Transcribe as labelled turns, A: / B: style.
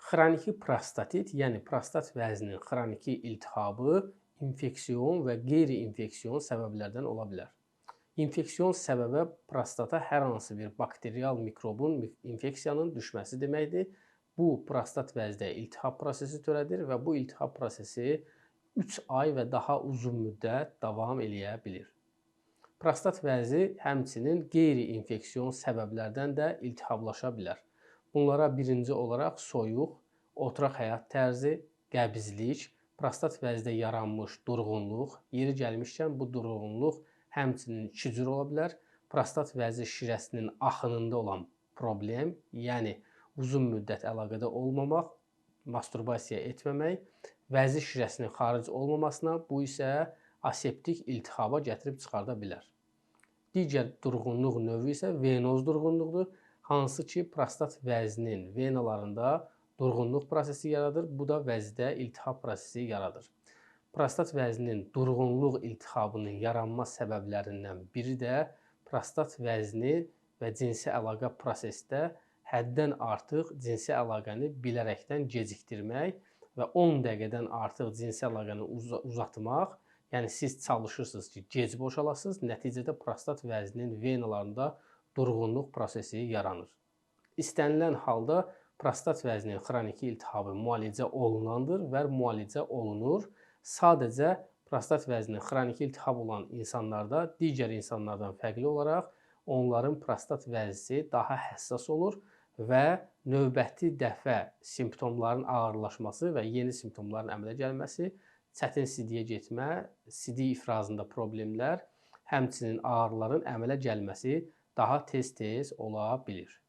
A: Xroniki prostatit, yəni prostat vəzinin xroniki iltihabı infeksion və qeyri-infeksion səbəblərdən ola bilər. İnfeksion səbəbə prostata hər hansı bir bakterial mikrobun, infeksiyanın düşməsi deməkdir. Bu, prostat vəzdə iltihab prosesi törədir və bu iltihab prosesi 3 ay və daha uzun müddət davam eləyə bilir. Prostat vəzi həmçinin qeyri-infeksion səbəblərdən də iltihablaşa bilər. Bunlara birinci olaraq soyuq, oturaq həyat tərzi, qəbizlik, prostat vəzdə yaranmış durğunluq, yeri gəlmişkən bu durğunluq həmçinin iki cür ola bilər. Prostat vəzi şirəsinin axınında olan problem, yəni uzun müddət əlaqədə olmamaq, masturbasiya etməmək, vəzi şirəsinin xaric olmamasına, bu isə aseptik iltihaba gətirib çıxarda bilər. Digər durğunluq növü isə venoz durğunluqdur, hansı ki prostat vəzinin venalarında durğunluq prosesi yaradır, bu da vəzdə iltihab prosesi yaradır. Prostat vəzinin durğunluq iltihabının yaranma səbəblərindən biri də prostat vəzni və cinsi əlaqə prosesdə həddən artıq cinsi əlaqəni bilərəkdən gecikdirmək və 10 dəqiqədən artıq cinsi əlaqəni uzatmaq, yəni siz çalışırsınız ki, gec boşalasınız, nəticədə prostat vəzninin venalarında durğunluq prosesi yaranır. İstənilən halda prostat vəzinin xroniki iltihabı müalicə olunandır və müalicə olunur. Sadəcə prostat vəzinin xroniki iltihab olan insanlarda digər insanlardan fərqli olaraq onların prostat vəzisi daha həssas olur və növbəti dəfə simptomların ağırlaşması və yeni simptomların əmələ gəlməsi, çətin sidiyə getmə, sidik ifrazında problemlər, həmçinin ağrıların əmələ gəlməsi daha tez-tez ola bilir.